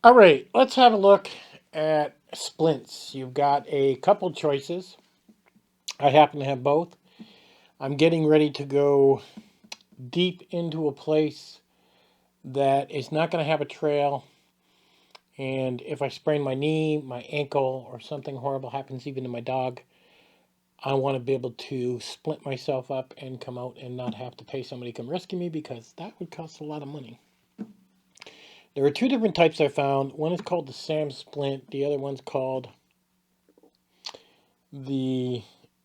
All right, let's have a look at splints. You've got a couple choices. I happen to have both. I'm getting ready to go deep into a place that is not going to have a trail. And if I sprain my knee, my ankle, or something horrible happens even to my dog, I want to be able to splint myself up and come out and not have to pay somebody to come rescue me because that would cost a lot of money. There are two different types I found. One is called the Sam Splint. The other one's called the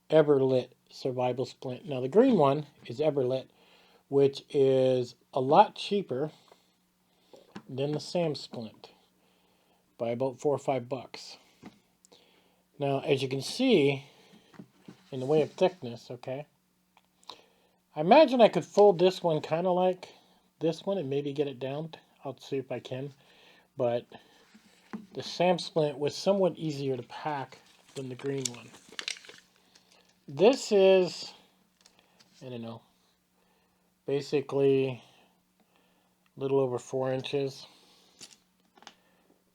Everlit Survival Splint. Now the green one is Everlit, which is a lot cheaper than the Sam Splint by about $4 or $5. Now, as you can see, in the way of thickness, okay, I imagine I could fold this one kind of like this one and maybe get it down. I'll see if I can. But the Sam Splint was somewhat easier to pack than the green one. This is, I don't know, basically a little over 4 inches.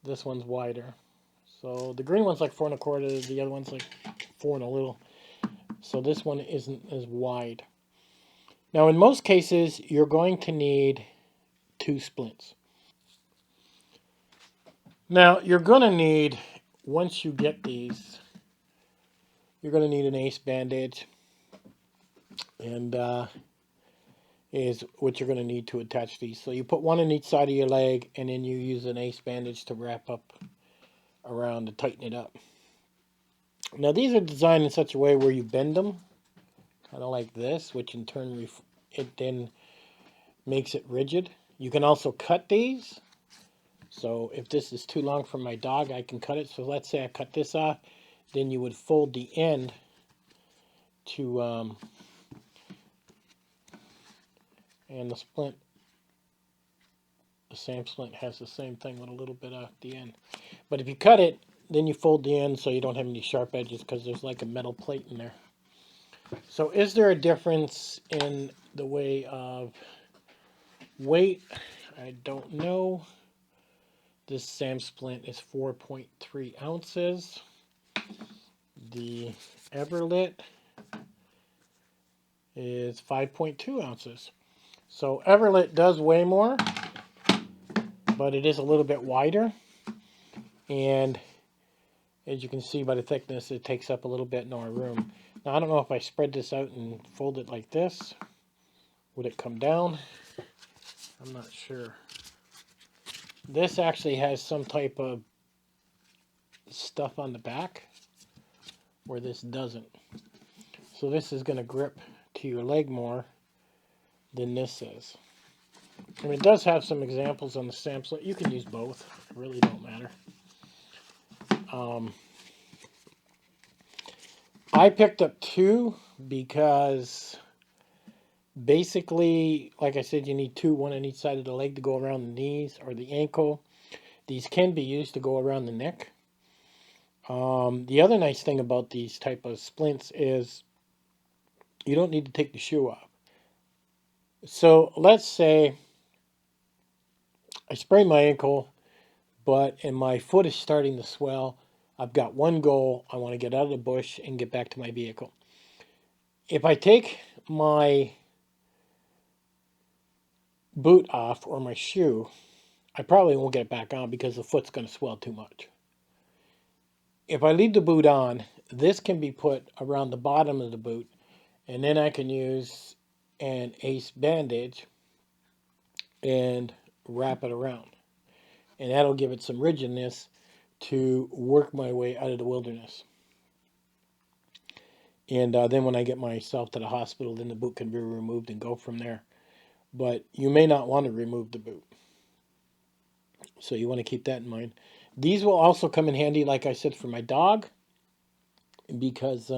This one's wider. So the green one's like 4 1/4, the other one's like 4 and a little. So this one isn't as wide. Now in most cases, you're going to need 2 splints. Now you're going to need, once you get these, you're going to need an ace bandage. And is what you're going to need to attach these. So you put one on each side of your leg, and then you use an ace bandage to wrap up around to tighten it up. Now these are designed in such a way where you bend them, kind of like this, which in turn it then makes it rigid. You can also cut these. So if this is too long for my dog, I can cut it. So let's say I cut this off, then you would fold the end to, and the splint, the Sam Splint has the same thing with a little bit off the end. But if you cut it, then you fold the end so you don't have any sharp edges because there's like a metal plate in there. So is there a difference in the way of weight? I don't know. This Sam Splint is 4.3 ounces. The Everlit is 5.2 ounces. So Everlit does weigh more, but it is a little bit wider. And as you can see by the thickness, it takes up a little bit more room. Now, I don't know if I spread this out and fold it like this, would it come down? I'm not sure. This actually has some type of stuff on the back where this doesn't. So this is going to grip to your leg more than this is. And it does have some examples on the Sam Splint. You can use both. It really don't matter. I picked up 2 because basically, like I said, you need 2, one on each side of the leg to go around the knees or the ankle. These can be used to go around the neck. The other nice thing about these type of splints is you don't need to take the shoe off. So let's say I sprain my ankle, and my foot is starting to swell. I've got one goal. I want to get out of the bush and get back to my vehicle. If I take my boot off or my shoe, I probably won't get it back on because the foot's going to swell too much. If I leave the boot on, this can be put around the bottom of the boot, and then I can use an ace bandage and wrap it around. And that'll give it some rigidness to work my way out of the wilderness. And then when I get myself to the hospital, then the boot can be removed and go from there. But you may not want to remove the boot. So you want to keep that in mind. These will also come in handy, like I said, for my dog. Because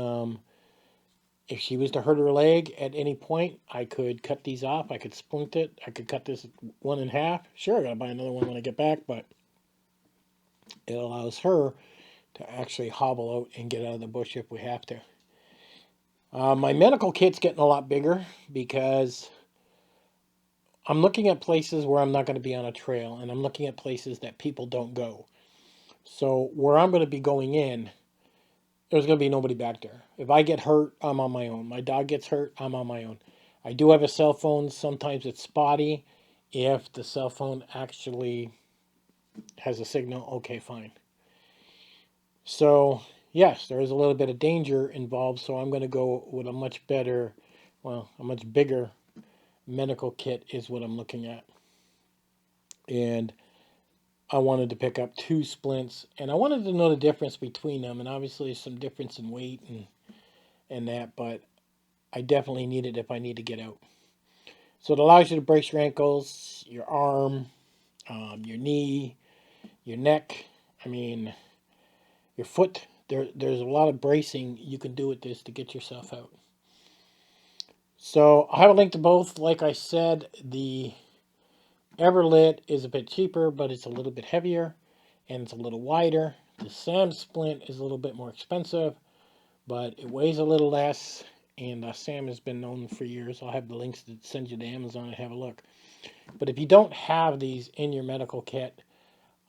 if she was to hurt her leg at any point, I could cut these off. I could splint it. I could cut this one in half. Sure, I got to buy another one when I get back. But it allows her to actually hobble out and get out of the bush if we have to. My medical kit's getting a lot bigger because I'm looking at places where I'm not going to be on a trail, and I'm looking at places that people don't go. So where I'm going to be going in, there's going to be nobody back there. If I get hurt, I'm on my own. My dog gets hurt, I'm on my own. I do have a cell phone. Sometimes it's spotty. If the cell phone actually has a signal, okay, fine. So, yes, there is a little bit of danger involved, so I'm going to go with a much better, well, a much bigger medical kit is what I'm looking at. And I wanted to pick up 2 splints, and I wanted to know the difference between them, and obviously there's some difference in weight and that, but I definitely need it if I need to get out. So it allows you to brace your ankles, your arm, your knee, your neck, I mean, your foot. There's a lot of bracing you can do with this to get yourself out. So I have a link to both. Like I said, the Everlit is a bit cheaper, but it's a little bit heavier and it's a little wider. The Sam Splint is a little bit more expensive, but it weighs a little less. And Sam has been known for years. I'll have the links to send you to Amazon and have a look. But if you don't have these in your medical kit,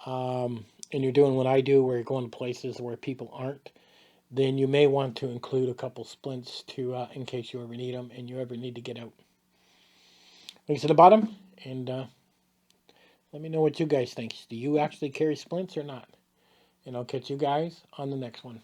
and you're doing what I do, where you're going to places where people aren't, then you may want to include a couple splints to in case you ever need them and you ever need to get out. Links at the bottom, and let me know what you guys think. Do you actually carry splints or not? And I'll catch you guys on the next one.